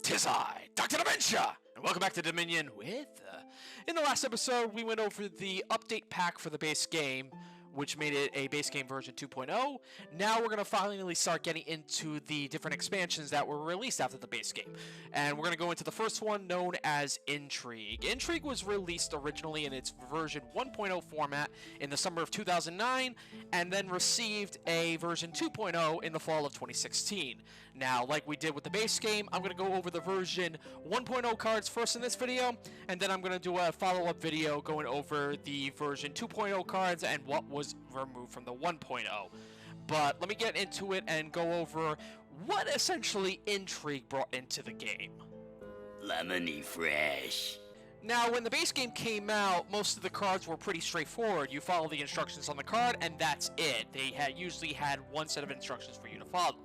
'Tis I, Dr. Dementia, and welcome back to Dominion with... in the last episode, we went over the update pack for the base game, which made it a base game version 2.0. Now we're going to finally start getting into the different expansions that were released after the base game. And we're going to go into the first one, known as Intrigue. Intrigue was released originally in its version 1.0 format in the summer of 2009, and then received a version 2.0 in the fall of 2016. Now, like we did with the base game, I'm going to go over the version 1.0 cards first in this video, and then I'm going to do a follow-up video going over the version 2.0 cards and what was removed from the 1.0. But let me get into it and go over what essentially Intrigue brought into the game. Lemony fresh. Now, when the base game came out, most of the cards were pretty straightforward. You follow the instructions on the card, and that's it. They usually had one set of instructions for you to follow.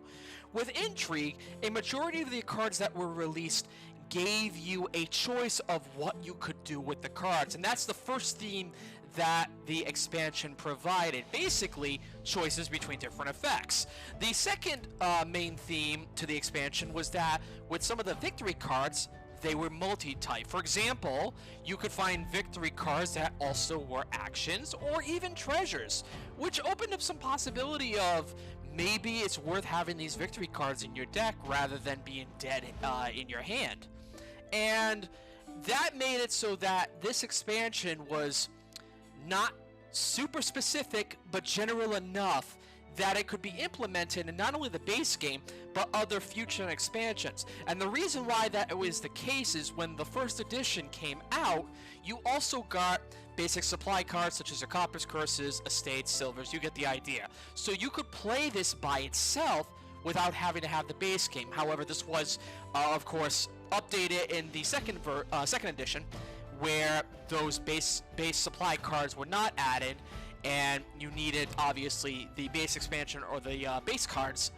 With Intrigue, a majority of the cards that were released gave you a choice of what you could do with the cards, and that's the first theme that the expansion provided. Basically, choices between different effects. The second main theme to the expansion was that with some of the victory cards, they were multi-type. For example, you could find victory cards that also were actions or even treasures, which opened up some possibility of maybe it's worth having these victory cards in your deck rather than being dead in your hand. And that made it so that this expansion was not super specific, but general enough that it could be implemented in not only the base game, but other future expansions. And the reason why that was the case is when the first edition came out, you also got basic supply cards such as your coppers, curses, estates, silvers. You get the idea. So you could play this by itself without having to have the base game. However, this was, of course, updated in the second edition, where those base supply cards were not added, and you needed, obviously, the base expansion or the base cards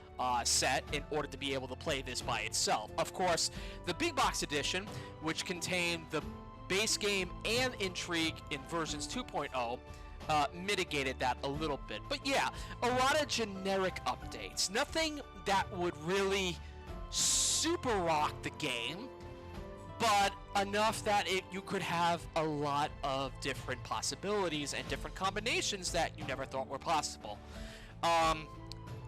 set in order to be able to play this by itself. Of course, the big box edition, which contained the base game and Intrigue in versions 2.0, mitigated that a little bit. But yeah, a lot of generic updates. Nothing that would really super rock the game, but enough that you could have a lot of different possibilities and different combinations that you never thought were possible.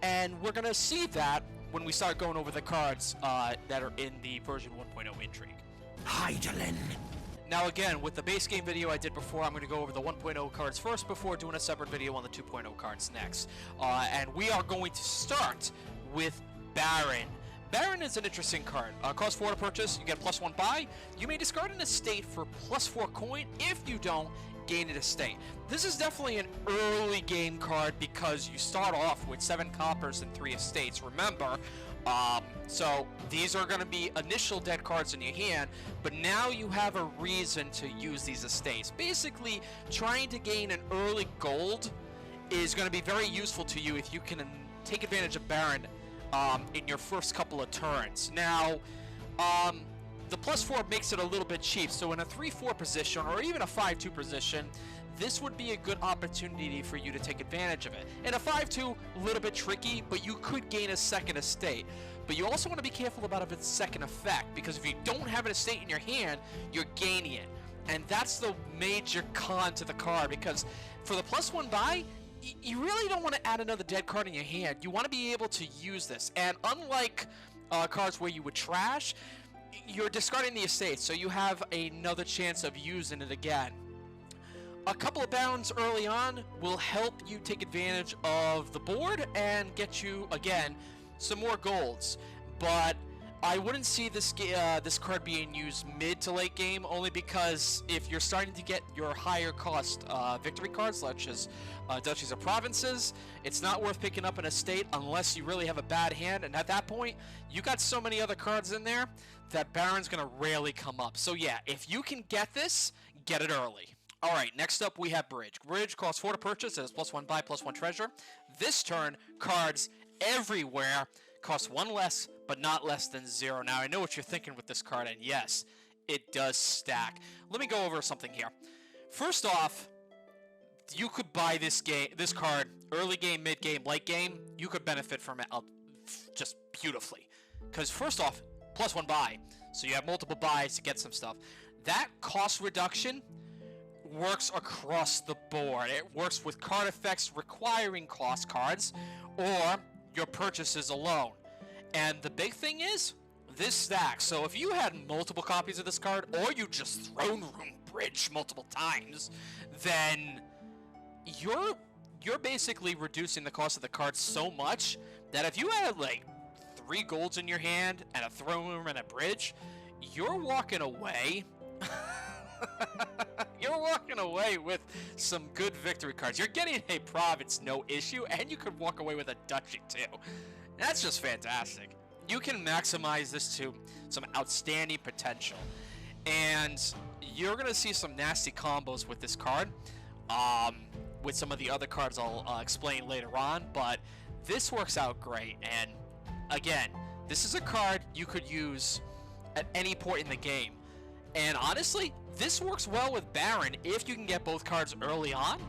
And we're gonna see that when we start going over the cards that are in the version 1.0 Intrigue. Heidelin. Now again, with the base game video I did before, I'm going to go over the 1.0 cards first before doing a separate video on the 2.0 cards next. And we are going to start with Baron. Baron is an interesting card. Cost 4 to purchase, you get +1 buy. You may discard an estate for +4 coin. If you don't, gain an estate. This is definitely an early game card because you start off with 7 coppers and 3 estates, remember. So these are going to be initial dead cards in your hand, but now you have a reason to use these estates. Basically, trying to gain an early gold is going to be very useful to you if you can take advantage of Baron in your first couple of turns. Now, the +4 makes it a little bit cheap, so in a 3-4 position or even a 5-2 position, this would be a good opportunity for you to take advantage of it. In a 5-2, a little bit tricky, but you could gain a second estate. But you also want to be careful about its second effect, because if you don't have an estate in your hand, you're gaining it. And that's the major con to the card, because for the +1 buy, you really don't want to add another dead card in your hand. You want to be able to use this. And unlike cards where you would trash, you're discarding the estate, so you have another chance of using it again. A couple of Barons early on will help you take advantage of the board and get you, again, some more golds. But I wouldn't see this card being used mid to late game, only because if you're starting to get your higher cost victory cards, such as Duchies of Provinces, it's not worth picking up an estate unless you really have a bad hand, and at that point, you got so many other cards in there that Baron's going to rarely come up. So yeah, if you can get this, get it early. Alright, next up we have Bridge. Bridge costs 4 to purchase, it has +1 buy, +1 treasure. This turn, cards everywhere cost 1 less, but not less than 0. Now, I know what you're thinking with this card, and yes, it does stack. Let me go over something here. First off, you could buy this card early game, mid game, late game. You could benefit from it just beautifully. Because first off, plus 1 buy. So you have multiple buys to get some stuff. That cost reduction works across the board. It works with card effects requiring cost cards or your purchases alone. And the big thing is this stack. So if you had multiple copies of this card or you just throne room bridge multiple times, then you're basically reducing the cost of the card so much that if you had like 3 golds in your hand and a throne room and a bridge, you're walking away. You're walking away with some good victory cards. You're getting a province, no issue, and you could walk away with a duchy too. That's just fantastic. You can maximize this to some outstanding potential, and you're gonna see some nasty combos with this card. With some of the other cards I'll explain later on, but this works out great. And again, this is a card you could use at any point in the game. And honestly, this works well with Baron if you can get both cards early on.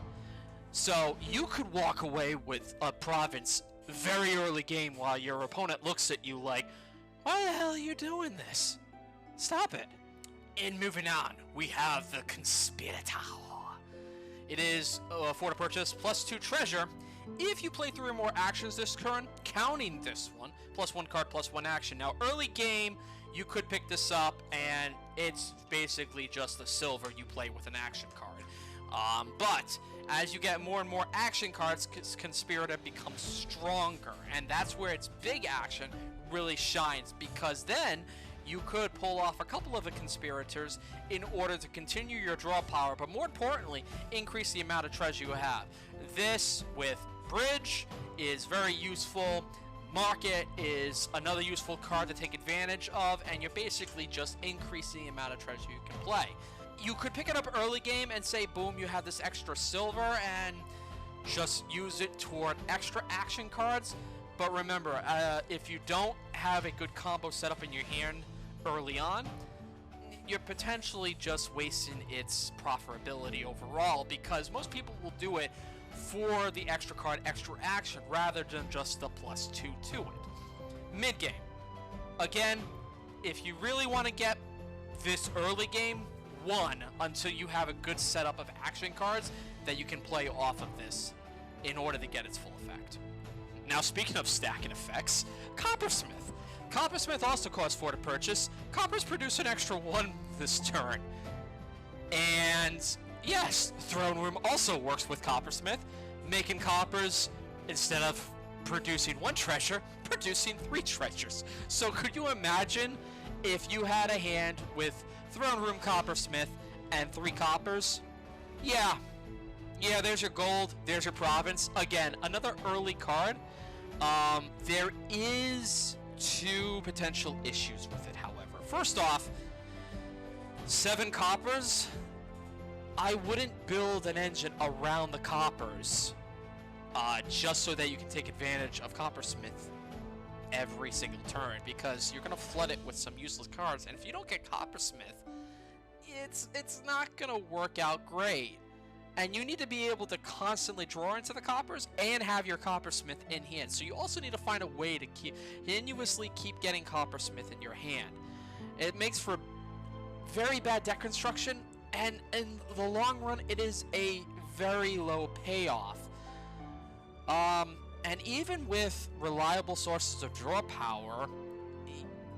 So you could walk away with a province very early game while your opponent looks at you like, why the hell are you doing this? Stop it. And moving on, we have the Conspirator. It is for to purchase plus 2 treasure. If you play 3 or more actions this turn, counting this one, plus 1 card, plus 1 action. Now, early game, you could pick this up, and it's basically just the silver you play with an action card. But as you get more and more action cards, Conspirator becomes stronger, and that's where its big action really shines, because then you could pull off a couple of the Conspirators in order to continue your draw power, but more importantly, increase the amount of treasure you have. This, with Bridge, is very useful. Market is another useful card to take advantage of, and you're basically just increasing the amount of treasure you can play. You could pick it up early game and say, boom, you have this extra silver, and just use it toward extra action cards. But remember, if you don't have a good combo set up in your hand early on, you're potentially just wasting its profitability overall, because most people will do it for the extra card, extra action, rather than just the plus 2 to it. Mid-game. Again, if you really want to get this early game, 1 until you have a good setup of action cards that you can play off of this in order to get its full effect. Now, speaking of stacking effects, Coppersmith. Coppersmith also costs 4 to purchase. Coppers produce an extra 1 this turn. And yes, Throne Room also works with Coppersmith, making coppers, instead of producing 1 treasure, producing 3 treasures. So could you imagine if you had a hand with Throne Room Coppersmith and 3 coppers? Yeah, there's your gold, there's your province. Again, another early card. There is 2 potential issues with it, however. First off, 7 coppers, I wouldn't build an engine around the coppers just so that you can take advantage of Coppersmith every single turn, because you're going to flood it with some useless cards, and if you don't get Coppersmith, it's not going to work out great. And you need to be able to constantly draw into the coppers and have your Coppersmith in hand. So you also need to find a way to continuously keep getting Coppersmith in your hand. It makes for very bad deck construction, and in the long run, it is a very low payoff. And even with reliable sources of draw power,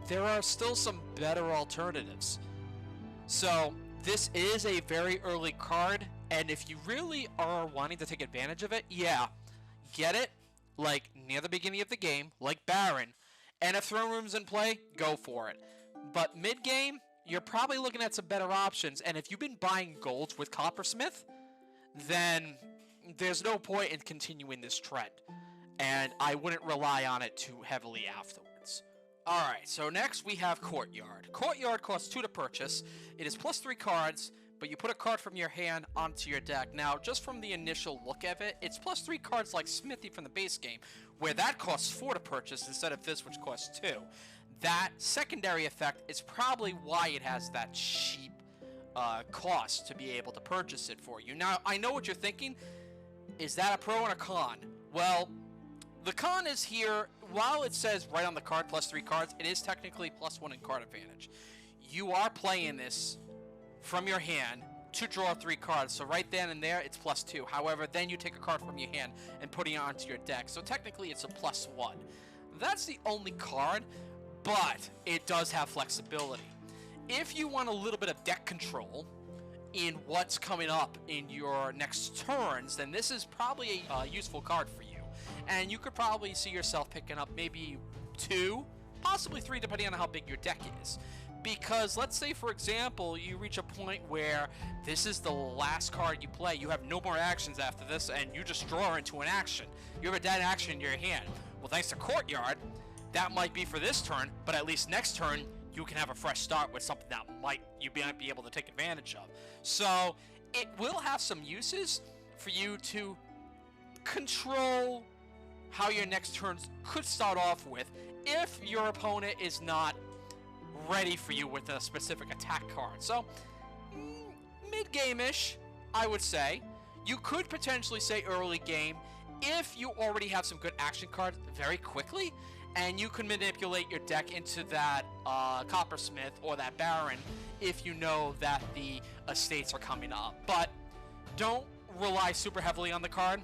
there are still some better alternatives. So this is a very early card, and if you really are wanting to take advantage of it, yeah, get it like near the beginning of the game, like Baron, and if Throne Room's in play, go for it. But mid-game, you're probably looking at some better options, and if you've been buying golds with Coppersmith, then there's no point in continuing this trend, and I wouldn't rely on it too heavily afterwards. Alright, so next we have Courtyard. Courtyard costs 2 to purchase. It is plus 3 cards, but you put a card from your hand onto your deck. Now, just from the initial look of it, it's plus 3 cards like Smithy from the base game, where that costs 4 to purchase instead of this, which costs 2. That secondary effect is probably why it has that cheap cost to be able to purchase it for you. Now, I know what you're thinking. Is that a pro and a con? Well, the con is here while it says right on the card +3 cards, it is technically +1 in card advantage. You are playing this from your hand to draw 3 cards, so right then and there it's +2. However, then you take a card from your hand and putting it onto your deck, so technically it's a +1. That's the only card, but it does have flexibility. If you want a little bit of deck control in what's coming up in your next turns, then this is probably a useful card for you. And you could probably see yourself picking up maybe 2, possibly 3, depending on how big your deck is. Because let's say, for example, you reach a point where this is the last card you play. You have no more actions after this, and you just draw into an action. You have a dead action in your hand. Well, thanks to Courtyard, that might be for this turn, but at least next turn, you can have a fresh start with something that you might be able to take advantage of. So it will have some uses for you to control how your next turns could start off with if your opponent is not ready for you with a specific attack card. So mid-game-ish, I would say. You could potentially say early game if you already have some good action cards very quickly, and you can manipulate your deck into that Coppersmith or that Baron if you know that the estates are coming up. But don't rely super heavily on the card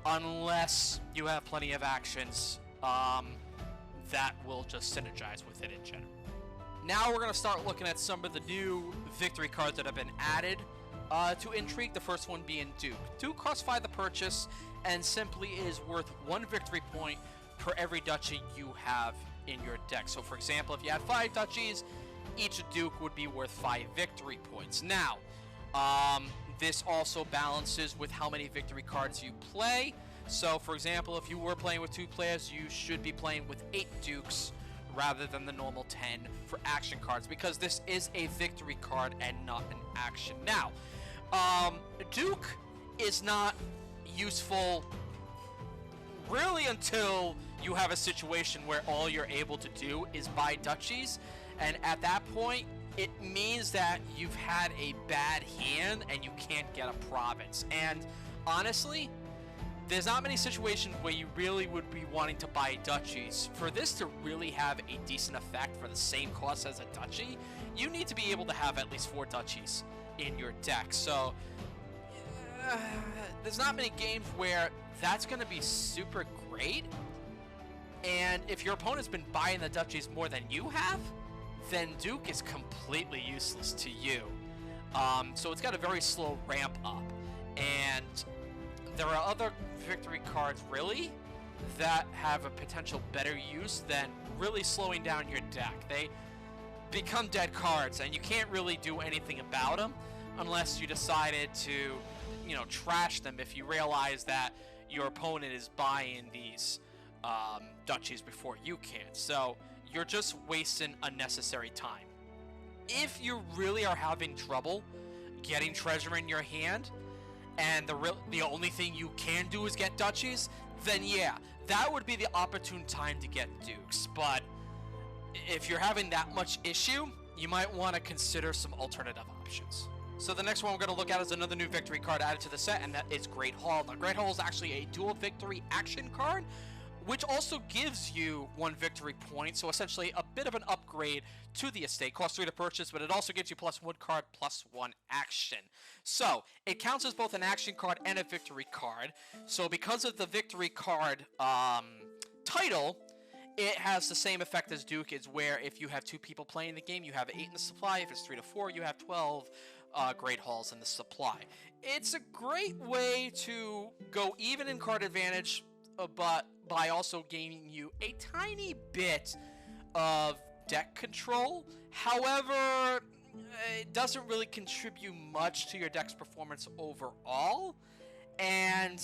unless you have plenty of actions that will just synergize with it in general. Now we're going to start looking at some of the new victory cards that have been added to Intrigue, the first one being Duke. Duke costs 5 the purchase and simply is worth 1 victory point per every duchy you have in your deck. So for example, if you had 5 duchies, each Duke would be worth 5 victory points. Now, this also balances with how many victory cards you play. So for example, if you were playing with 2 players, you should be playing with 8 Dukes rather than the normal 10 for action cards, because this is a victory card and not an action. Now, Duke is not useful really until you have a situation where all you're able to do is buy duchies, and at that point it means that you've had a bad hand and you can't get a province. And honestly, there's not many situations where you really would be wanting to buy duchies. For this to really have a decent effect for the same cost as a duchy, you need to be able to have at least 4 duchies in your deck. So there's not many games where that's going to be super great. And if your opponent's been buying the duchies more than you have, then Duke is completely useless to you. So it's got a very slow ramp up. And there are other victory cards, really, that have a potential better use than really slowing down your deck. They become dead cards, and you can't really do anything about them unless you decided to, you know, trash them if you realize that your opponent is buying these duchies before you can. So you're just wasting unnecessary time. If you really are having trouble getting treasure in your hand, and the only thing you can do is get duchies, then yeah, that would be the opportune time to get Dukes. But if you're having that much issue, you might want to consider some alternative options. So the next one we're going to look at is another new victory card added to the set, and that is Great Hall. Now, Great Hall is actually a dual victory action card, which also gives you 1 victory point, so essentially a bit of an upgrade to the estate. Costs 3 to purchase, but it also gives you +1 card, +1 action. So it counts as both an action card and a victory card. So because of the victory card title, it has the same effect as Duke, is where if you have 2 people playing the game, you have 8 in the supply. If it's 3 to 4, you have 12 Great Halls in the supply. It's a great way to go even in card advantage, but by also gaining you a tiny bit of deck control. However, it doesn't really contribute much to your deck's performance overall, and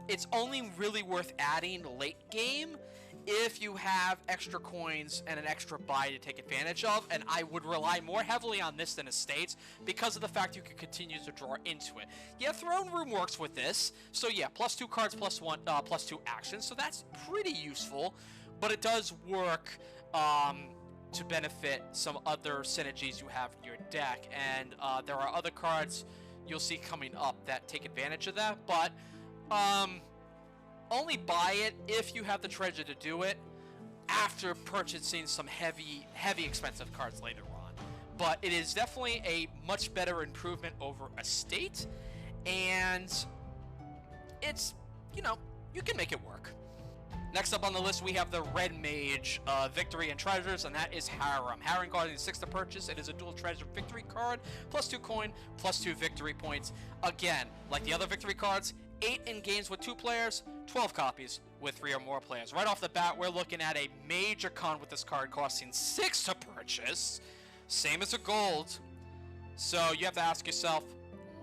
it's only really worth adding late game if you have extra coins and an extra buy to take advantage of, and I would rely more heavily on this than Estates because of the fact you can continue to draw into it. Yeah, Throne Room works with this, so yeah, +2 cards, +2 actions, so that's pretty useful, but it does work to benefit some other synergies you have in your deck, and there are other cards you'll see coming up that take advantage of that, but only buy it if you have the treasure to do it after purchasing some heavy expensive cards later on. But it is definitely a much better improvement over Estate, and it's, you know, you can make it work. Next up on the list, we have the Red Mage Victory and Treasures, and that is Harem. Harem costing 6 to purchase. It is a dual treasure victory card, plus 2 coin, plus 2 victory points. Again, like the other victory cards, 8 in games with 2 players, 12 copies with 3 or more players. Right off the bat, we're looking at a major con with this card costing 6 to purchase, same as a gold. So you have to ask yourself,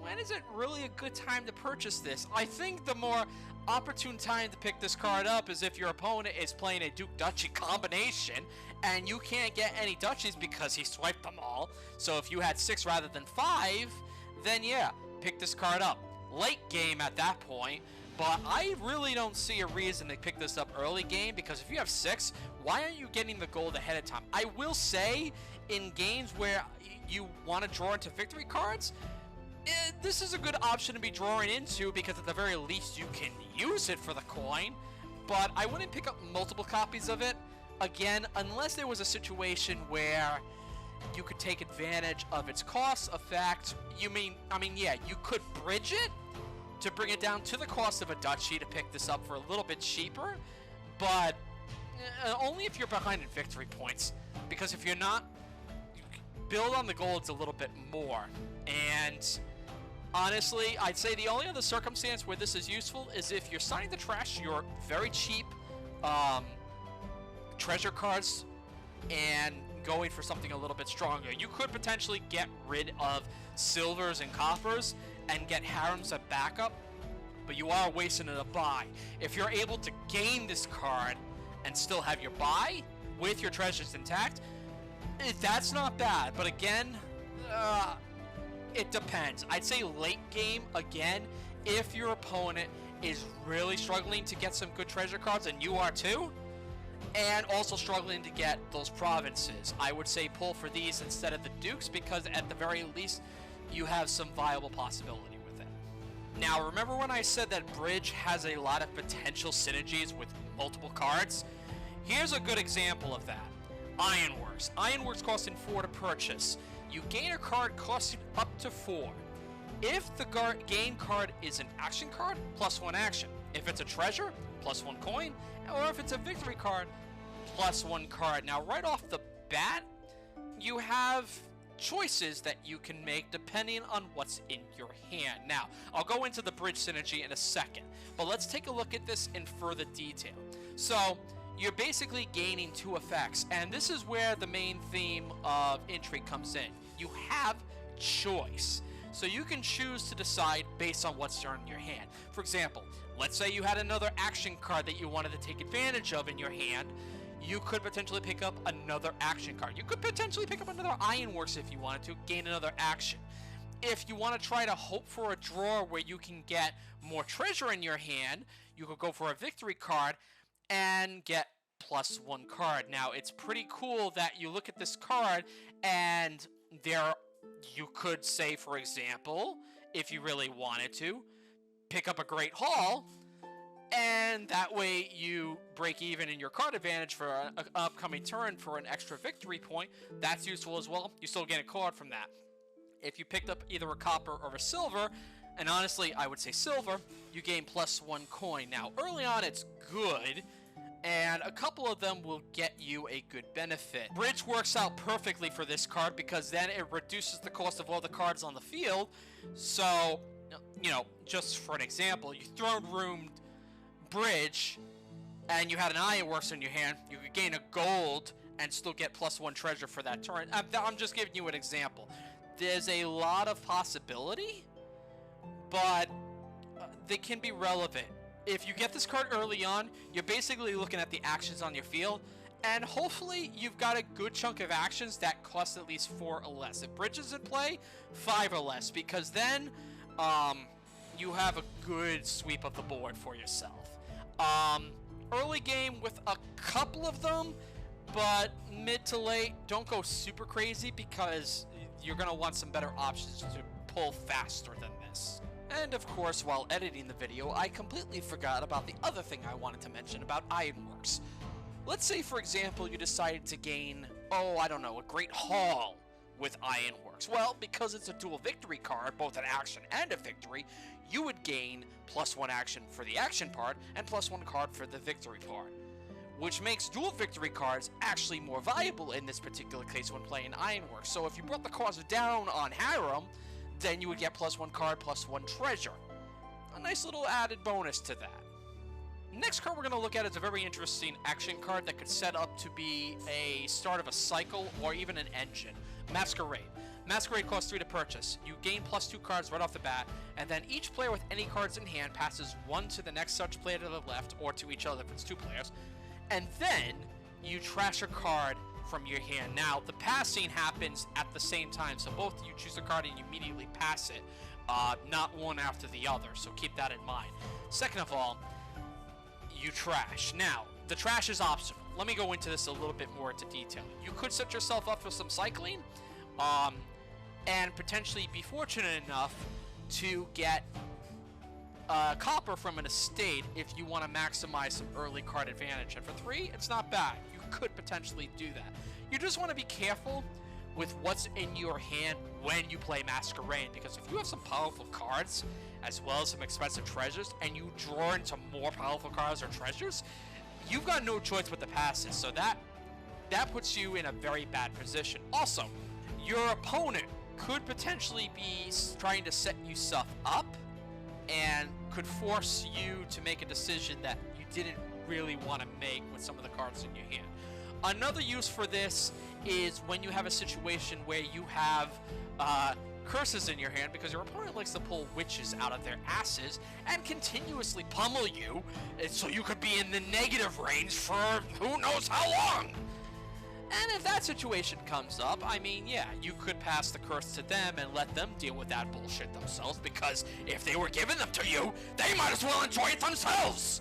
when is it really a good time to purchase this? I think the more opportune time to pick this card up is if your opponent is playing a Duke Duchy combination and you can't get any Duchies because he swiped them all. So if you had 6 rather than 5, then yeah, pick this card up. Late game at that point, but I really don't see a reason to pick this up early game, because if you have 6, why aren't you getting the gold ahead of time? I will say, in games where you want to draw into victory cards, this is a good option to be drawing into, because at the very least you can use it for the coin, but I wouldn't pick up multiple copies of it, again, unless there was a situation where you could take advantage of its cost. Effect, yeah, you could bridge it to bring it down to the cost of a duchy to pick this up for a little bit cheaper, but only if you're behind in victory points, because if you're not, you build on the golds a little bit more. And honestly, I'd say the only other circumstance where this is useful is if you're starting to trash your very cheap treasure cards and going for something a little bit stronger. You could potentially get rid of silvers and coppers and get harems at backup, but you are wasting a buy. If you're able to gain this card and still have your buy with your treasures intact, that's not bad. But again, it depends. I'd say late game, again, if your opponent is really struggling to get some good treasure cards, and you are too, and also struggling to get those provinces, I would say pull for these instead of the dukes, because at the very least you have some viable possibility with it. Now, remember when I said that Bridge has a lot of potential synergies with multiple cards? Here's a good example of that. Ironworks. Ironworks costing 4 to purchase. You gain a card costing up to 4. If the gain card is an action card, +1 action. If it's a treasure, +1 coin. Or if it's a victory card, +1 card. Now, right off the bat, you have choices that you can make depending on what's in your hand. Now, I'll go into the bridge synergy in a second, but let's take a look at this in further detail. So, you're basically gaining 2 effects, and this is where the main theme of Intrigue comes in. You have choice. So you can choose to decide based on what's in your hand. For example, let's say you had another action card that you wanted to take advantage of in your hand. You could potentially pick up another action card. You could potentially pick up another Ironworks if you wanted to, gain another action. If you want to try to hope for a draw where you can get more treasure in your hand, you could go for a victory card and get +1 card. Now, it's pretty cool that you look at this card and you could say, for example, if you really wanted to, pick up a Great Hall, and that way you break even in your card advantage for an upcoming turn for an extra victory point. That's useful as well. You still get a card from that. If you picked up either a copper or a silver, and honestly, I would say silver, you gain +1 coin. Now, early on, it's good, and a couple of them will get you a good benefit. Bridge works out perfectly for this card because then it reduces the cost of all the cards on the field. So, you know, just for an example, you throne roomed Bridge and you had an Ironworks in your hand, you could gain a gold and still get +1 treasure for that turn. I'm just giving you an example. There's a lot of possibility, but they can be relevant. If you get this card early on, you're basically looking at the actions on your field, and hopefully you've got a good chunk of actions that cost at least 4 or less. If Bridge is in play, 5 or less, because then you have a good sweep of the board for yourself. Early game with a couple of them, but mid to late, don't go super crazy because you're going to want some better options to pull faster than this. And of course, while editing the video, I completely forgot about the other thing I wanted to mention about Ironworks. Let's say, for example, you decided to gain, oh, I don't know, a great haul with Ironworks. Well, because it's a dual victory card, both an action and a victory, you would gain +1 action for the action part and +1 card for the victory part, which makes dual victory cards actually more valuable in this particular case when playing Ironworks. So if you brought the cost down on Harem, then you would get +1 card, +1 treasure. A nice little added bonus to that. Next card we're going to look at is a very interesting action card that could set up to be a start of a cycle or even an engine. Masquerade. Masquerade costs 3 to purchase. You gain +2 cards right off the bat, and then each player with any cards in hand passes 1 to the next such player to the left, or to each other if it's 2 players, and then you trash a card from your hand. Now, the passing happens at the same time, so both you choose a card and you immediately pass it, not one after the other, so keep that in mind. Second of all, you trash. Now, the trash is optional. Let me go into this a little bit more into detail. You could set yourself up for some cycling, and potentially be fortunate enough to get copper from an estate if you want to maximize some early card advantage. And for 3, it's not bad. You could potentially do that. You just want to be careful with what's in your hand when you play Masquerade, because if you have some powerful cards as well as some expensive treasures and you draw into more powerful cards or treasures, you've got no choice but to pass it. So that puts you in a very bad position. Also, your opponent could potentially be trying to set you stuff up and could force you to make a decision that you didn't really want to make with some of the cards in your hand. Another use for this is when you have a situation where you have curses in your hand because your opponent likes to pull witches out of their asses and continuously pummel you, so you could be in the negative range for who knows how long. And if that situation comes up, I mean, yeah, you could pass the curse to them and let them deal with that bullshit themselves, because if they were giving them to you, they might as well enjoy it themselves.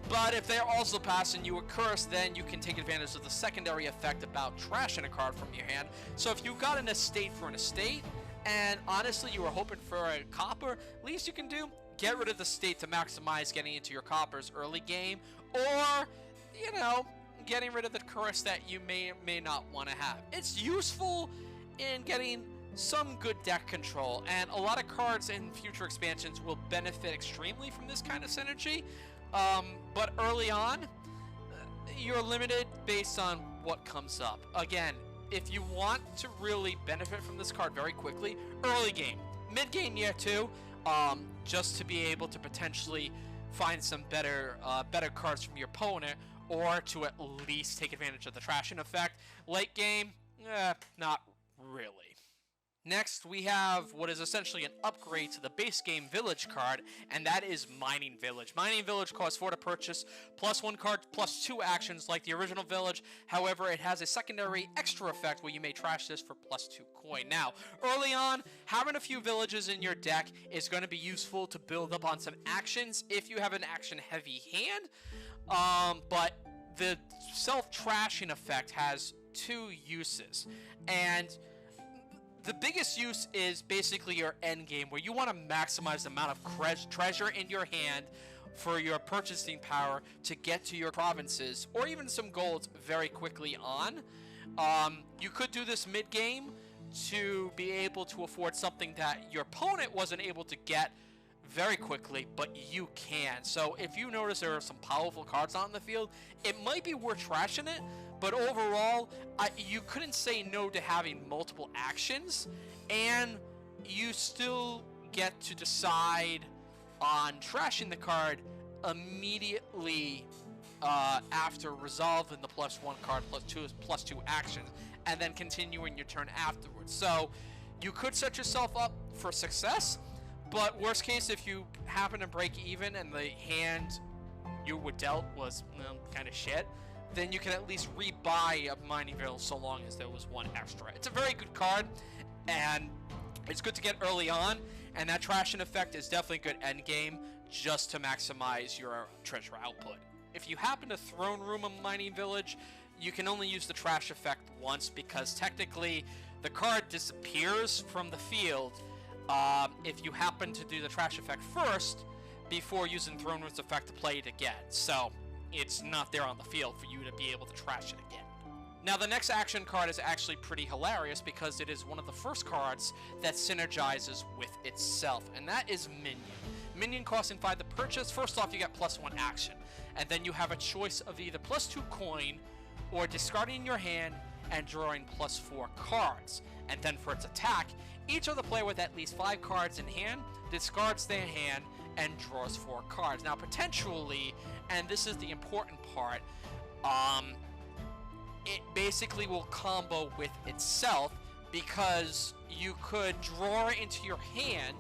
But if they're also passing you a curse, then you can take advantage of the secondary effect about trashing a card from your hand. So if you got an estate for an estate, and honestly you were hoping for a copper, least you can do, get rid of the estate to maximize getting into your coppers early game, or, you know, getting rid of the curse that you may not want to have. It's useful in getting some good deck control, and a lot of cards in future expansions will benefit extremely from this kind of synergy. But early on, you're limited based on what comes up. Again, if you want to really benefit from this card very quickly, early game, mid game, yeah, too, just to be able to potentially find some better cards from your opponent, or to at least take advantage of the trashing effect. Late game, not really. Next, we have what is essentially an upgrade to the base game Village card, and that is Mining Village. Mining Village costs 4 to purchase, +1 card, +2 actions like the original Village. However, it has a secondary extra effect where you may trash this for +2 coin. Now, early on, having a few villages in your deck is going to be useful to build up on some actions if you have an action-heavy hand. But the self-trashing effect has 2 uses, and the biggest use is basically your end game, where you want to maximize the amount of treasure in your hand for your purchasing power to get to your provinces, or even some gold very quickly on. You could do this mid-game to be able to afford something that your opponent wasn't able to get very quickly, but you can. So if you notice there are some powerful cards on the field, it might be worth trashing it, but overall, you couldn't say no to having multiple actions, and you still get to decide on trashing the card immediately after resolving the +1 card, +2 actions, and then continuing your turn afterwards. So you could set yourself up for success, but worst case, if you happen to break even and the hand you were dealt was, well, kind of shit, then you can at least rebuy a Mining Village so long as there was 1 extra. It's a very good card, and it's good to get early on, and that trashing effect is definitely good end game just to maximize your treasure output. If you happen to throne room a Mining Village, you can only use the trash effect once, because technically the card disappears from the field if you happen to do the trash effect first before using Throne Room's effect to play it again. So it's not there on the field for you to be able to trash it again. Now the next action card is actually pretty hilarious because it is one of the first cards that synergizes with itself, and that is Minion. Minion costing 5 to purchase. First off, you get +1 action, and then you have a choice of either +2 coin or discarding your hand and drawing +4 cards. And then for its attack, each other player with at least 5 cards in hand discards their hand and draws 4 cards. Now potentially, and this is the important part, it basically will combo with itself because you could draw it into your hand,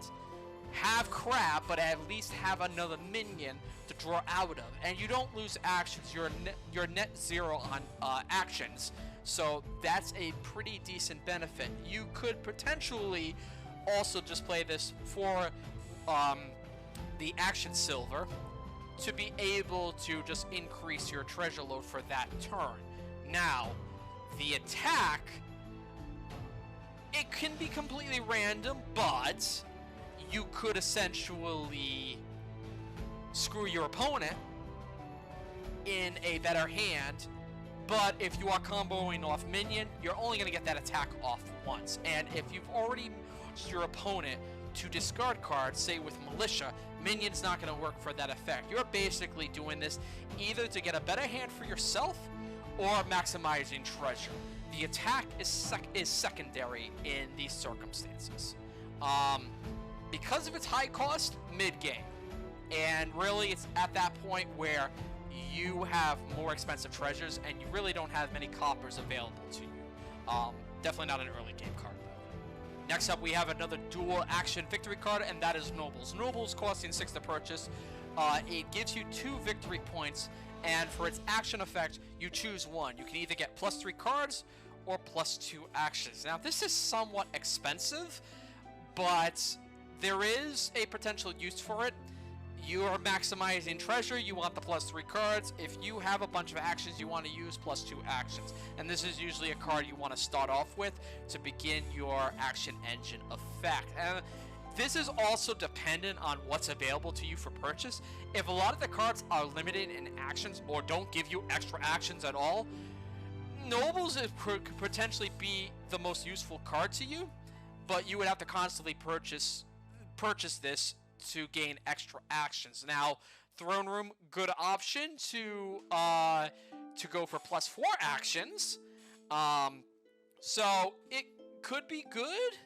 have crab, but at least have another minion to draw out of. And you don't lose actions. You're net 0 on actions. So that's a pretty decent benefit. You could potentially also just play this for the action silver to be able to just increase your treasure load for that turn. Now, the attack, it can be completely random, but you could essentially screw your opponent in a better hand. But if you are comboing off Minion, you're only going to get that attack off once. And if you've already used your opponent to discard cards, say with Militia, Minion's not going to work for that effect. You're basically doing this either to get a better hand for yourself or maximizing treasure. The attack is secondary in these circumstances. Because of its high cost, mid-game. And really, it's at that point where you have more expensive treasures and you really don't have many coppers available to you. Definitely not an early game card, though. Next up, we have another dual action victory card, and that is Nobles. Nobles costing 6 to purchase. It gives you 2 victory points, and for its action effect, you choose one. You can either get +3 cards or +2 actions. Now, this is somewhat expensive, but there is a potential use for it. You are maximizing treasure, you want the +3 cards. If you have a bunch of actions, you want to use +2 actions. And this is usually a card you want to start off with to begin your action engine effect. And this is also dependent on what's available to you for purchase. If a lot of the cards are limited in actions or don't give you extra actions at all, Nobles could potentially be the most useful card to you, but you would have to constantly purchase this to gain extra actions. Now, Throne Room, good option to go for +4 actions. So it could be good,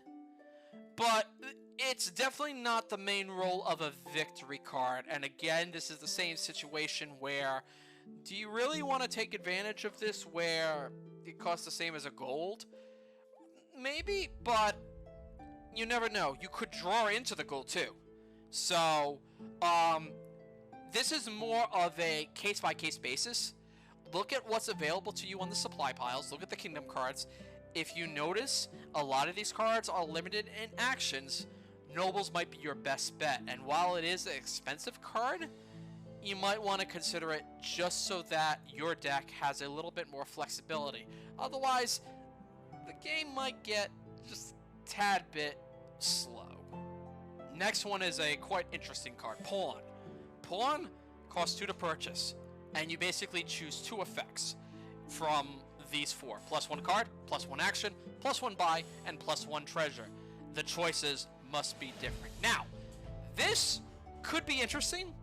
but it's definitely not the main role of a victory card. And again, this is the same situation where, do you really want to take advantage of this where it costs the same as a gold? Maybe, but you never know. You could draw into the gold too. So, this is more of a case-by-case basis. Look at what's available to you on the supply piles. Look at the kingdom cards. If you notice, a lot of these cards are limited in actions. Nobles might be your best bet. And while it is an expensive card, you might want to consider it just so that your deck has a little bit more flexibility. Otherwise, the game might get just a tad bit slow. Next one is a quite interesting card, Pawn. Pawn costs 2 to purchase, and you basically choose 2 effects from these 4. +1 card, +1 action, +1 buy, and +1 treasure. The choices must be different. Now, this could be interesting,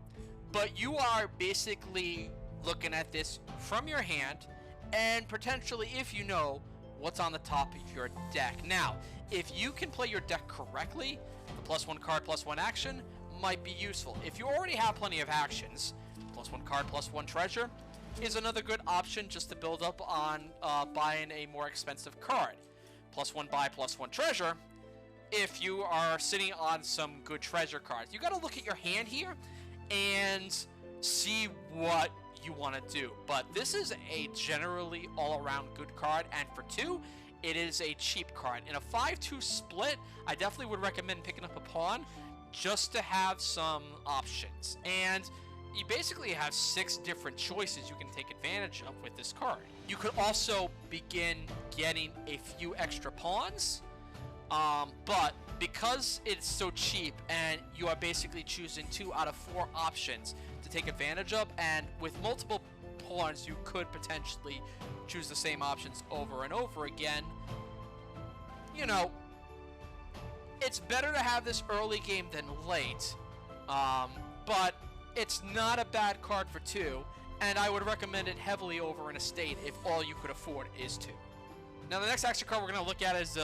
but you are basically looking at this from your hand, and potentially, if you know, what's on the top of your deck. Now, if you can play your deck correctly, the +1 card, +1 action might be useful. If you already have plenty of actions, +1 card, +1 treasure is another good option just to build up on buying a more expensive card. +1 buy, +1 treasure if you are sitting on some good treasure cards. You got to look at your hand here and see what you want to do. But this is a generally all-around good card, and for 2, it is a cheap card. In a 5-2 split, I definitely would recommend picking up a Pawn just to have some options. And you basically have 6 different choices you can take advantage of with this card. You could also begin getting a few extra pawns But because it's so cheap and you are basically choosing 2 out of 4 options to take advantage of, and with multiple pawns you could potentially choose the same options over and over again, you know, it's better to have this early game than late. But it's not a bad card for 2, and I would recommend it heavily over an estate if all you could afford is 2. Now the next action card we're going to look at is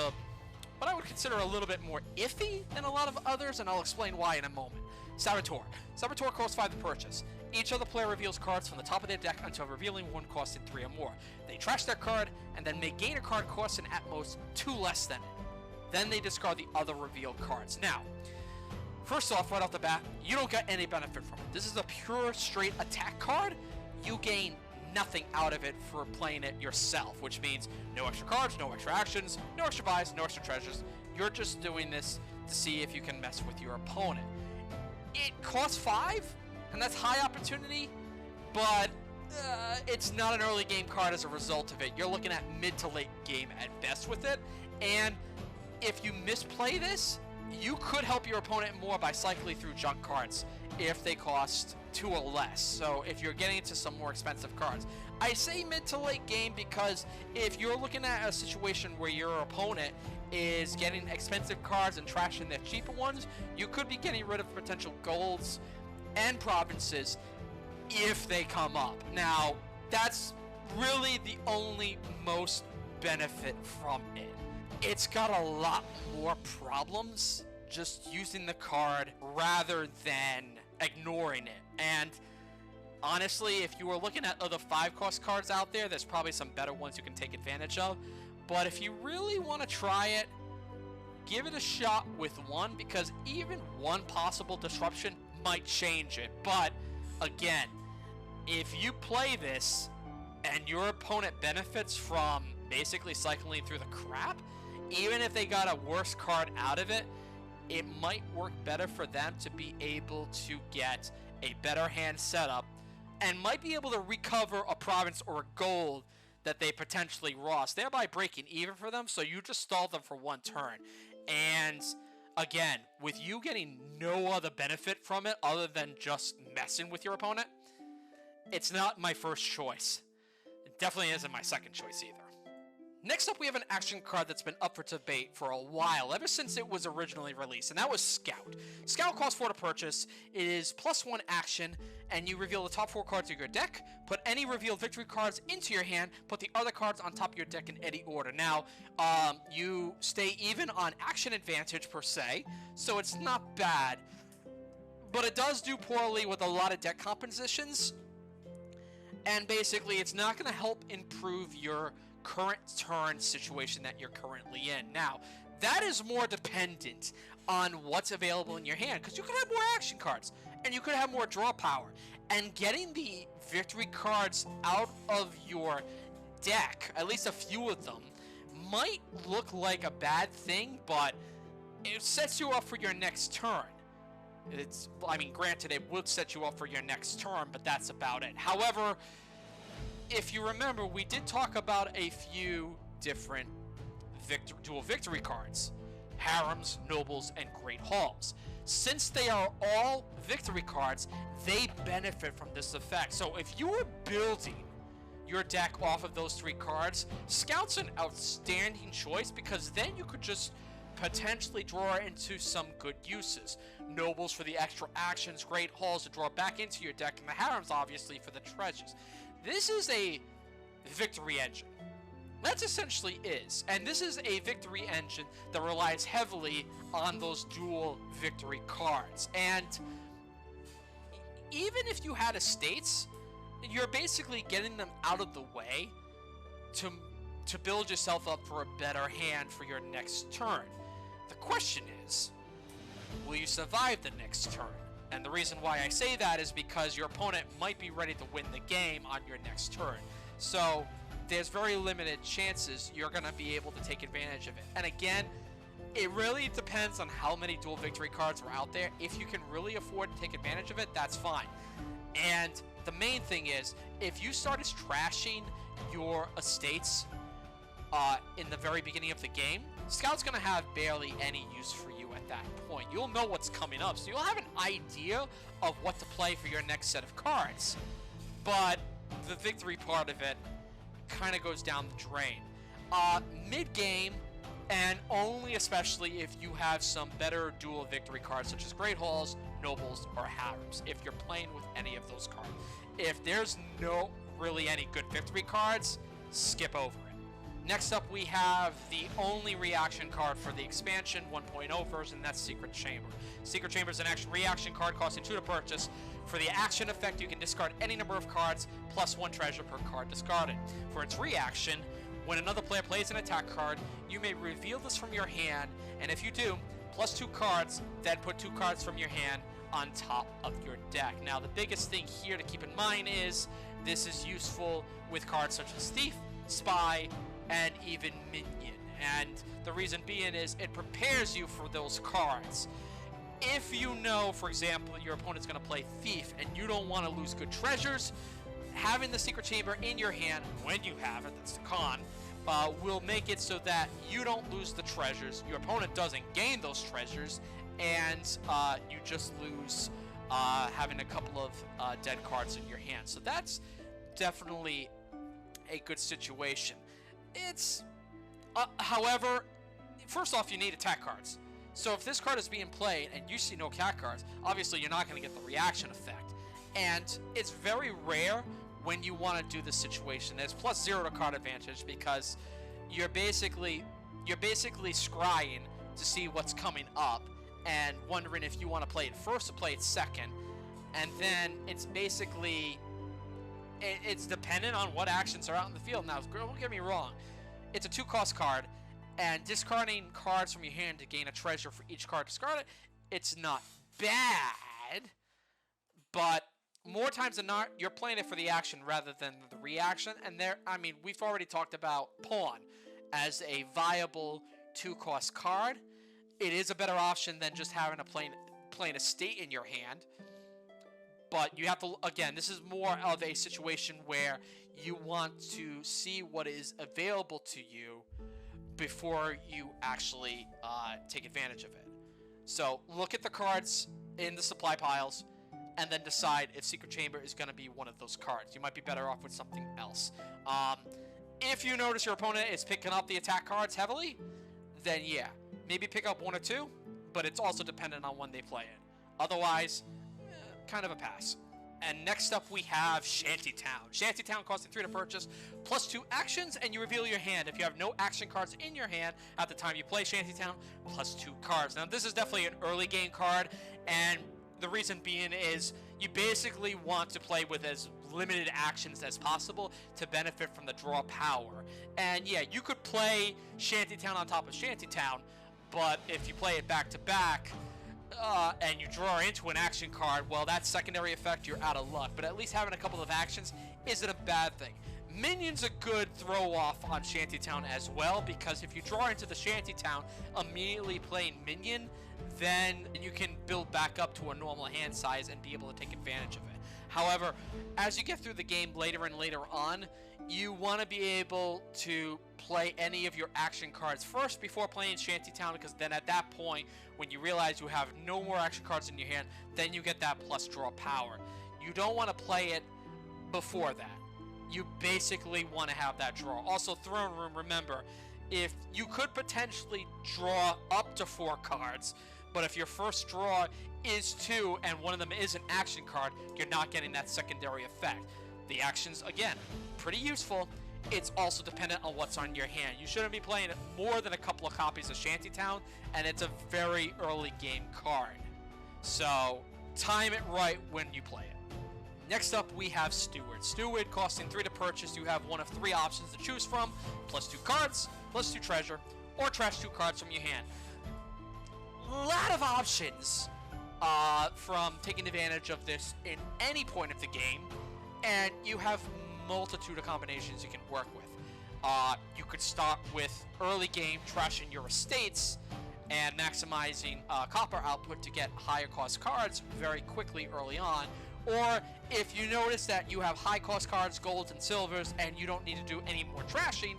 what I would consider a little bit more iffy than a lot of others, and I'll explain why in a moment. Saboteur. Saboteur costs 5 to purchase. Each other player reveals cards from the top of their deck until revealing one costing 3 or more. They trash their card and then may gain a card costing at most 2 less than it. Then they discard the other revealed cards. Now, first off, right off the bat, you don't get any benefit from it. This is a pure, straight attack card. You gain nothing out of it for playing it yourself, which means no extra cards, no extra actions, no extra buys, no extra treasures. You're just doing this to see if you can mess with your opponent. It costs 5, and that's high opportunity, but it's not an early game card as a result of it. You're looking at mid to late game at best with it, and if you misplay this, you could help your opponent more by cycling through junk cards if they cost 2 or less. So if you're getting into some more expensive cards, I say mid to late game because if you're looking at a situation where your opponent is getting expensive cards and trashing their cheaper ones, you could be getting rid of potential golds and provinces if they come up. Now, that's really the only most benefit from it. It's got a lot more problems just using the card rather than ignoring it. And honestly, if you were looking at other 5-cost cards out there, there's probably some better ones you can take advantage of. But if you really want to try it, give it a shot with 1, because even 1 possible disruption might change it. But again, if you play this and your opponent benefits from basically cycling through the crap, even if they got a worse card out of it, it might work better for them to be able to get a better hand setup and might be able to recover a province or a gold that they potentially lost, thereby breaking even for them, so you just stalled them for 1 turn. And again, with you getting no other benefit from it other than just messing with your opponent, it's not my first choice. It definitely isn't my second choice either. Next up, we have an action card that's been up for debate for a while, ever since it was originally released, and that was Scout. Scout costs 4 to purchase. It is +1 action, and you reveal the top 4 cards of your deck, put any revealed victory cards into your hand, put the other cards on top of your deck in any order. Now, you stay even on action advantage per se, so it's not bad, but it does do poorly with a lot of deck compositions, and basically it's not going to help improve your current turn situation that you're currently in. Now, that is more dependent on what's available in your hand, because you could have more action cards and you could have more draw power, and getting the victory cards out of your deck, at least a few of them, might look like a bad thing, but it sets you up for your next turn. I mean, granted, it would set you up for your next turn, but that's about it. However, if you remember, we did talk about a few different dual victory cards: Harems, Nobles, and Great Halls. Since they are all victory cards, they benefit from this effect. So if you were building your deck off of those 3 cards, Scout's an outstanding choice, because then you could just potentially draw into some good uses. Nobles for the extra actions, Great Halls to draw back into your deck, and the Harems obviously for the treasures. This is a victory engine. That's essentially is. And this is a victory engine that relies heavily on those dual victory cards. And even if you had estates, you're basically getting them out of the way to build yourself up for a better hand for your next turn. The question is, will you survive the next turn? And the reason why I say that is because your opponent might be ready to win the game on your next turn. So there's very limited chances you're going to be able to take advantage of it. And again, it really depends on how many dual victory cards are out there. If you can really afford to take advantage of it, that's fine. And the main thing is, if you started trashing your estates in the very beginning of the game, Scout's going to have barely any use for you at that point. You'll know what's coming up, so you'll have an idea of what to play for your next set of cards. But the victory part of it kind of goes down the drain. Mid-game, and only especially if you have some better dual victory cards, such as Great Halls, Nobles, or Harems, if you're playing with any of those cards. If there's no really any good victory cards, skip over it. Next up, we have the only reaction card for the expansion 1.0 version, that's Secret Chamber. Secret Chamber is an action reaction card costing 2 to purchase. For the action effect, you can discard any number of cards, plus 1 treasure per card discarded. For its reaction, when another player plays an attack card, you may reveal this from your hand, and if you do, plus 2 cards, then put 2 cards from your hand on top of your deck. Now, the biggest thing here to keep in mind is this is useful with cards such as Thief, Spy, and even Minion. And the reason being is it prepares you for those cards. If you know, for example, your opponent's going to play Thief and you don't want to lose good treasures, having the Secret Chamber in your hand, when you have it, that's the con, will make it so that you don't lose the treasures, your opponent doesn't gain those treasures, and you just lose having a couple of dead cards in your hand. So that's definitely a good situation. It's, however, first off, you need attack cards. So if this card is being played and you see no attack cards, obviously you're not going to get the reaction effect. And it's very rare when you want to do this situation. There's +0 to card advantage because you're basically scrying to see what's coming up and wondering if you want to play it first or play it second. And then it's basically, it's dependent on what actions are out in the field. Now, don't get me wrong, it's a 2-cost card, and discarding cards from your hand to gain a treasure for each card discarded, it's not bad, but more times than not, you're playing it for the action rather than the reaction. And there, I mean, we've already talked about Pawn as a viable 2-cost card. It is a better option than just having a plain estate in your hand. But you have to, again, this is more of a situation where you want to see what is available to you before you actually take advantage of it. So look at the cards in the supply piles and then decide if Secret Chamber is going to be one of those cards. You might be better off with something else. If you notice your opponent is picking up the attack cards heavily, then yeah, maybe pick up 1 or 2, but it's also dependent on when they play it. Otherwise, kind of a pass. And next up we have Shanty Town. Shanty Town costing 3 to purchase, +2 actions, and you reveal your hand. If you have no action cards in your hand at the time you play Shanty Town, +2 cards. Now this is definitely an early game card, and the reason being is you basically want to play with as limited actions as possible to benefit from the draw power. And yeah, you could play Shanty Town on top of Shanty Town, but if you play it back to back, and you draw into an action card, well, that secondary effect, you're out of luck. But at least having a couple of actions isn't a bad thing. Minion's a good throw-off on Shantytown as well, because if you draw into the Shantytown, immediately playing Minion, then you can build back up to a normal hand size and be able to take advantage of it. However, as you get through the game later and later on, you want to be able to play any of your action cards first before playing Shantytown, because then at that point, when you realize you have no more action cards in your hand, then you get that plus draw power. You don't want to play it before that. You basically want to have that draw. Also, Throne Room, remember, if you could potentially draw up to 4 cards, but if your first draw is 2 and one of them is an action card, you're not getting that secondary effect. The actions, again, pretty useful. It's also dependent on what's on your hand. You shouldn't be playing more than a couple of copies of Shantytown, and it's a very early game card. So time it right when you play it. Next up, we have Steward. Steward costing 3 to purchase. You have one of 3 options to choose from: +2 cards, +2 treasure, or trash 2 cards from your hand. A lot of options from taking advantage of this in any point of the game, and you have multitude of combinations you can work with. You could start with early game trashing your estates and maximizing copper output to get higher cost cards very quickly early on. Or if you notice that you have high cost cards, golds and silvers, and you don't need to do any more trashing,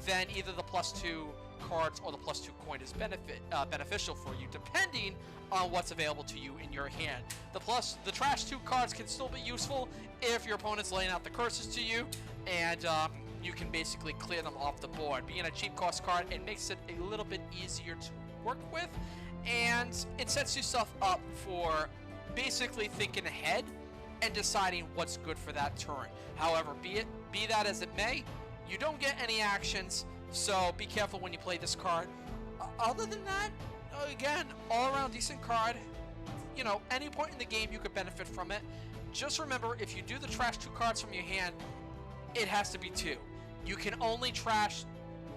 then either the +2 cards or the +2 coin is beneficial for you, depending on what's available to you in your hand. The trash 2 cards can still be useful if your opponent's laying out the curses to you, and you can basically clear them off the board. Being a cheap cost card, it makes it a little bit easier to work with, and it sets yourself up for basically thinking ahead and deciding what's good for that turn. However, be that as it may, you don't get any actions, so be careful when you play this card. Other than that, again, all around decent card. You know, any point in the game you could benefit from it. Just remember, if you do the trash 2 cards from your hand, it has to be 2. You can only trash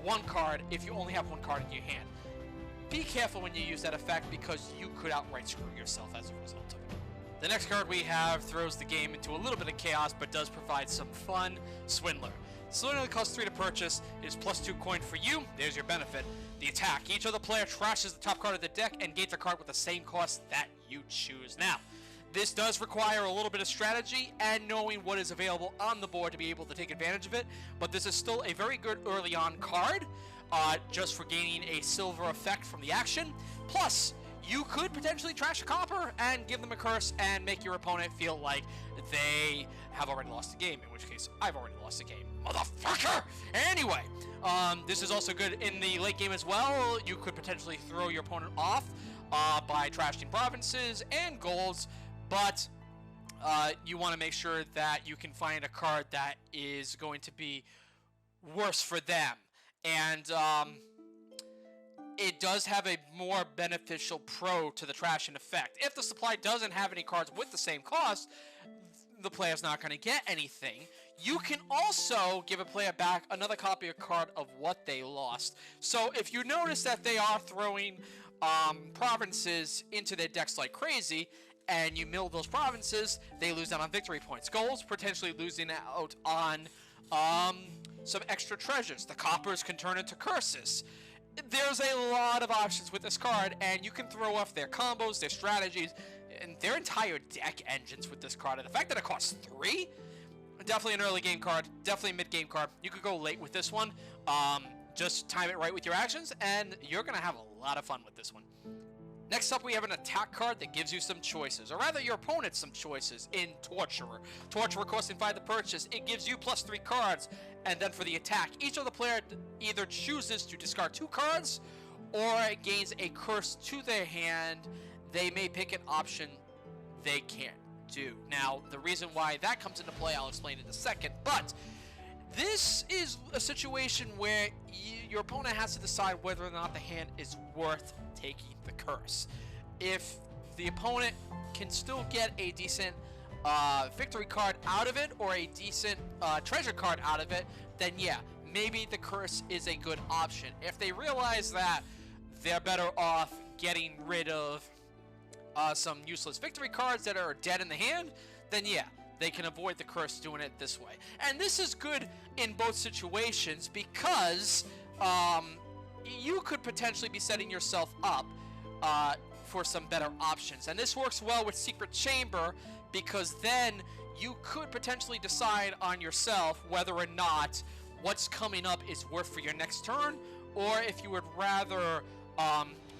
1 card if you only have 1 card in your hand. Be careful when you use that effect, because you could outright screw yourself as a result of it. The next card we have throws the game into a little bit of chaos, but does provide some fun. Swindler. Swindler costs 3 to purchase. It is +2 coin for you. There's your benefit. The attack. Each other player trashes the top card of the deck and gains a card with the same cost that you choose. Now, this does require a little bit of strategy and knowing what is available on the board to be able to take advantage of it, but this is still a very good early on card, just for gaining a silver effect from the action. Plus, you could potentially trash a copper and give them a curse and make your opponent feel like they have already lost the game, in which case I've already lost the game, motherfucker! Anyway, this is also good in the late game as well. You could potentially throw your opponent off by trashing provinces and golds, but you want to make sure that you can find a card that is going to be worse for them. And it does have a more beneficial pro to the trashing effect. If the supply doesn't have any cards with the same cost, the player's not going to get anything. You can also give a player back another copy of card of what they lost. So if you notice that they are throwing provinces into their decks like crazy, and you mill those provinces, they lose out on victory points. Golds potentially losing out on some extra treasures. The coppers can turn into curses. There's a lot of options with this card, and you can throw off their combos, their strategies, and their entire deck engines with this card. And the fact that it costs 3, definitely an early game card, definitely a mid game card. You could go late with this one. Just time it right with your actions, and you're gonna have a lot of fun with this one. Next up, we have an attack card that gives you some choices, or rather your opponent some choices in Torturer. Torturer costing 5 to purchase. It gives you +3 cards, and then for the attack, each of the player either chooses to discard 2 cards, or it gains a curse to their hand. They may pick an option they can't do. Now, the reason why that comes into play, I'll explain in a second, but this is a situation where your opponent has to decide whether or not the hand is worth taking the curse. If the opponent can still get a decent victory card out of it, or a decent treasure card out of it, then yeah, maybe the curse is a good option. If they realize that they're better off getting rid of some useless victory cards that are dead in the hand, then yeah, they can avoid the curse doing it this way. And this is good in both situations, because you could potentially be setting yourself up for some better options. And this works well with Secret Chamber, because then you could potentially decide on yourself whether or not what's coming up is worth for your next turn, or if you would rather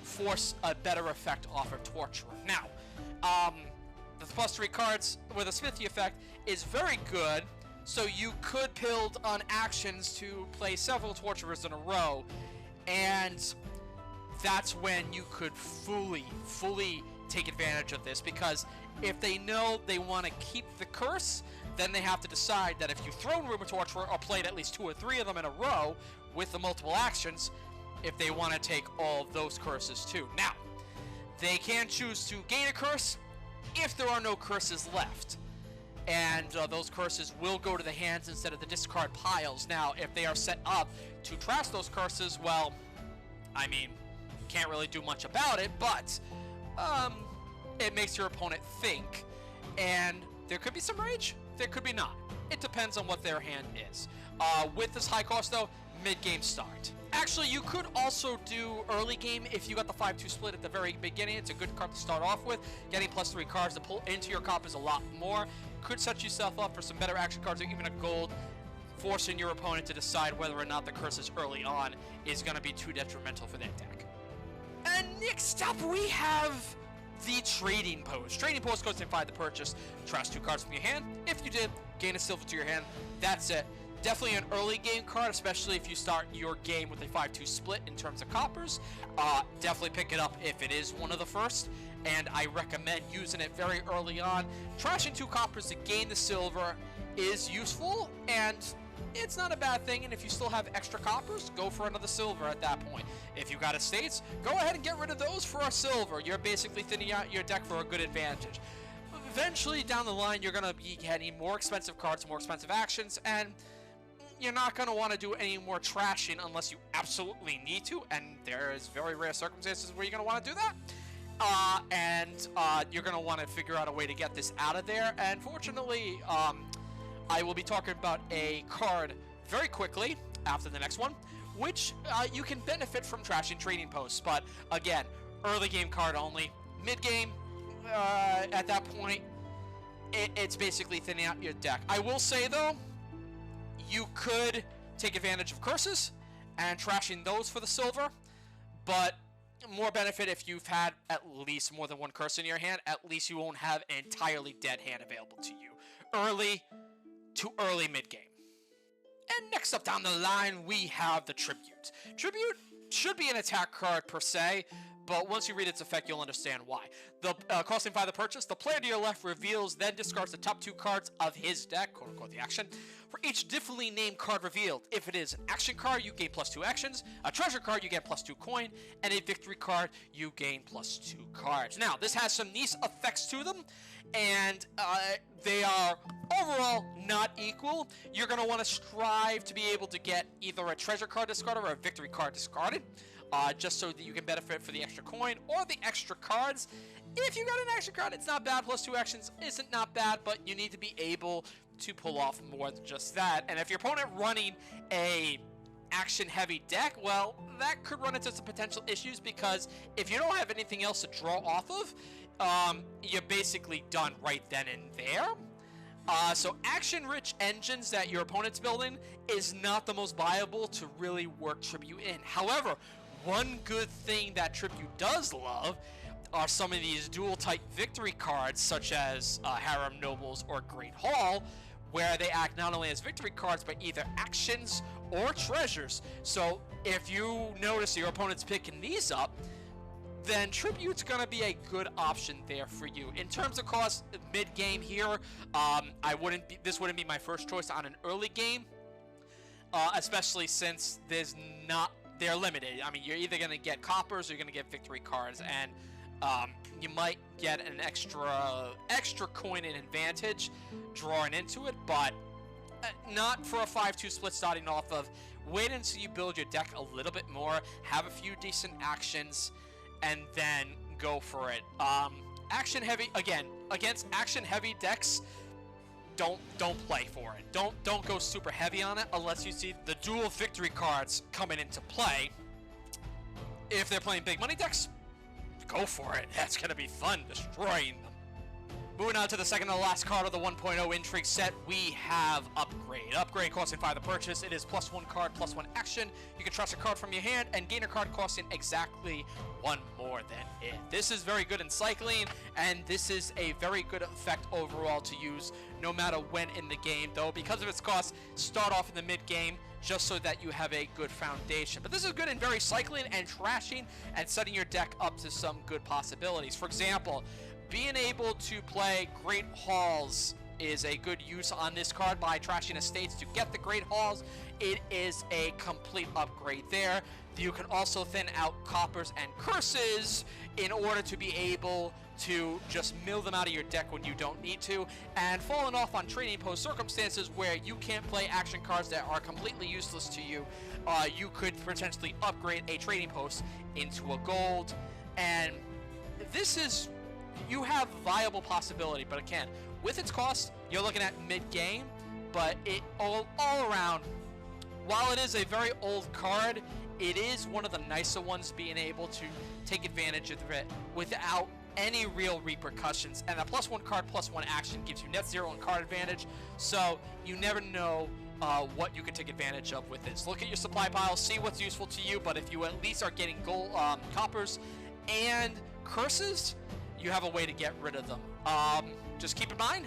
force a better effect off of Torturer. Now, the +3 cards with a Smithy effect is very good, so you could build on actions to play several Torturers in a row, and that's when you could fully take advantage of this, because if they know they want to keep the curse, then they have to decide that if you throw Rumor Torturer or played at least 2 or 3 of them in a row with the multiple actions, if they want to take all of those curses too. Now, they can choose to gain a curse if there are no curses left, and those curses will go to the hands instead of the discard piles. Now, if they are set up to trash those curses, well, I mean, can't really do much about it, but it makes your opponent think, and there could be some rage, there could be not. It depends on what their hand is. With this high cost though, mid-game start. Actually, you could also do early game if you got the 5-2 split at the very beginning. It's a good card to start off with. Getting +3 cards to pull into your comp is a lot more. Could set yourself up for some better action cards or even a gold forcing your opponent to decide whether or not the curses early on is going to be too detrimental for their deck. And next up we have the Trading Post. Trading Post goes inside the purchase. Trash 2 cards from your hand. If you did, gain a silver to your hand. That's it. Definitely an early game card, especially if you start your game with a 5-2 split in terms of coppers. Definitely pick it up if it is one of the first, and I recommend using it very early on. Trashing 2 coppers to gain the silver is useful, and it's not a bad thing, and if you still have extra coppers, go for another silver at that point. If you got estates, go ahead and get rid of those for a silver. You're basically thinning out your deck for a good advantage. Eventually, down the line, you're going to be getting more expensive cards, more expensive actions, and you're not going to want to do any more trashing unless you absolutely need to, and there is very rare circumstances where you're going to want to do that. You're going to want to figure out a way to get this out of there, and fortunately, I will be talking about a card very quickly after the next one, which you can benefit from trashing Trading Posts, but again, early game card only. Mid game, at that point, it's basically thinning out your deck. I will say though, you could take advantage of curses and trashing those for the silver, but more benefit if you've had at least more than one curse in your hand. At least you won't have an entirely dead hand available to you. Early to early mid-game. And next up down the line, we have the Tribute. Tribute should be an attack card per se, but once you read its effect, you'll understand why. The costing 5 the purchase, the player to your left reveals, then discards the top 2 cards of his deck, quote-unquote the action, for each differently named card revealed. If it is an action card, you gain +2 actions, a treasure card, you get +2 coin, and a victory card, you gain +2 cards. Now, this has some nice effects to them, and they are overall not equal. You're going to want to strive to be able to get either a treasure card discarded or a victory card discarded, just so that you can benefit for the extra coin or the extra cards. If you got an extra card, it's not bad. +2 actions isn't not bad, but you need to be able to pull off more than just that. And if your opponent running a action-heavy deck, well, that could run into some potential issues, because if you don't have anything else to draw off of, you're basically done right then and there. So action-rich engines that your opponent's building is not the most viable to really work Tribute in. However, one good thing that Tribute does love are some of these dual-type victory cards, such as Harem, Nobles, or Great Hall, where they act not only as victory cards, but either actions or treasures. So if you notice your opponent's picking these up, then Tribute's going to be a good option there for you. In terms of cost, mid-game here, this wouldn't be my first choice on an early game, especially since they're limited. I mean, you're either going to get coppers or you're going to get victory cards, and you might get an extra coin and advantage drawing into it, but not for a 5-2 split starting off of. Wait until you build your deck a little bit more, have a few decent actions, and then go for it. Action heavy, again, against action heavy decks, don't play for it. Don't go super heavy on it unless you see the dual victory cards coming into play. If they're playing big money decks, go for it. That's gonna be fun destroying them. Moving on to the second and last card of the 1.0 Intrigue set, we have Upgrade. Upgrade costing 5 the purchase. It is +1 card, +1 action. You can trust a card from your hand and gain a card costing exactly 1 more than it. This is very good in cycling, and this is a very good effect overall to use no matter when in the game, though because of its cost, start off in the mid-game just so that you have a good foundation. But this is good in very cycling and trashing and setting your deck up to some good possibilities. For example, being able to play Great Halls is a good use on this card by trashing estates to get the Great Halls. It is a complete upgrade there. You can also thin out coppers and curses in order to be able to just mill them out of your deck when you don't need to, and falling off on Trading Post circumstances where you can't play action cards that are completely useless to you, you could potentially upgrade a Trading Post into a gold, and this is, you have viable possibility, but again, with its cost, you're looking at mid-game, but it all around, while it is a very old card, it is one of the nicer ones, being able to take advantage of it without any real repercussions. And a +1 card, +1 action gives you net 0 and card advantage, so you never know what you can take advantage of with this. Look at your supply pile, see what's useful to you, but if you at least are getting gold, coppers and curses, you have a way to get rid of them. Just keep in mind,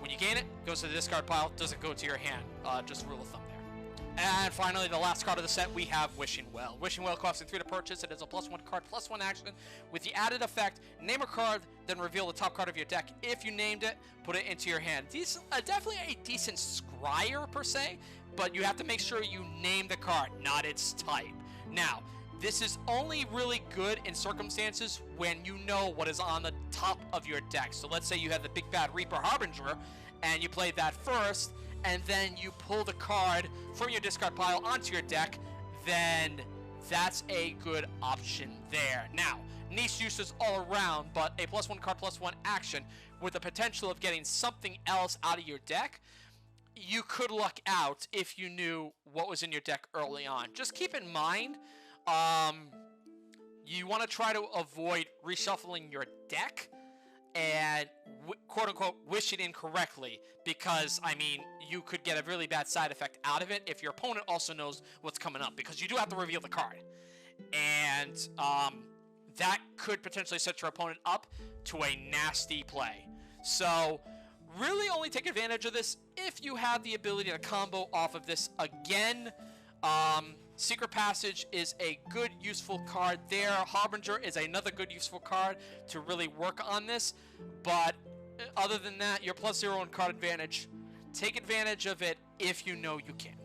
when you gain it, it goes to the discard pile, doesn't go to your hand. Just rule of thumb there. And finally, the last card of the set, we have Wishing Well. Wishing Well costing 3 to purchase. It is a +1 card, +1 action. With the added effect, name a card, then reveal the top card of your deck. If you named it, put it into your hand. Definitely a decent scryer, per se, but you have to make sure you name the card, not its type. Now, this is only really good in circumstances when you know what is on the top of your deck. So let's say you have the Big Bad Reaper Harbinger, and you play that first, and then you pull the card from your discard pile onto your deck, then that's a good option there. Now, niche uses all around, but a +1 card, +1 action with the potential of getting something else out of your deck, you could luck out if you knew what was in your deck early on. Just keep in mind, you want to try to avoid reshuffling your deck and quote-unquote wish it incorrectly, because I mean you could get a really bad side effect out of it if your opponent also knows what's coming up, because you do have to reveal the card, and that could potentially set your opponent up to a nasty play. So really only take advantage of this if you have the ability to combo off of this. Again, Secret Passage is a good, useful card there. Harbinger is another good, useful card to really work on this. But other than that, your +0 in card advantage. Take advantage of it if you know you can.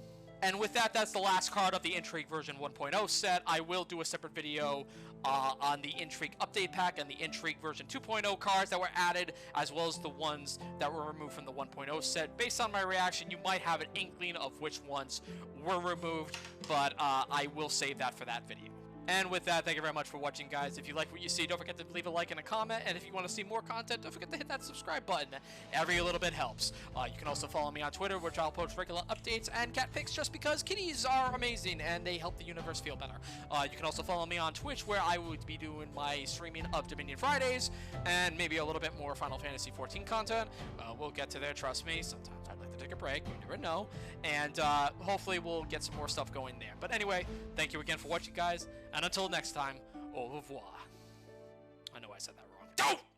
And with that, that's the last card of the Intrigue version 1.0 set. I will do a separate video on the Intrigue update pack and the Intrigue version 2.0 cards that were added, as well as the ones that were removed from the 1.0 set. Based on my reaction, you might have an inkling of which ones were removed, but I will save that for that video. And with that, thank you very much for watching, guys. If you like what you see, don't forget to leave a like and a comment. And if you want to see more content, don't forget to hit that subscribe button. Every little bit helps. You can also follow me on Twitter, which I'll post regular updates and cat pics, just because kitties are amazing and they help the universe feel better. You can also follow me on Twitch, where I would be doing my streaming of Dominion Fridays and maybe a little bit more Final Fantasy XIV content. We'll get to there, trust me. Sometimes I'd like to take a break, you never know. And hopefully we'll get some more stuff going there. But anyway, thank you again for watching, guys. And until next time, au revoir. I know I said that wrong. Don't!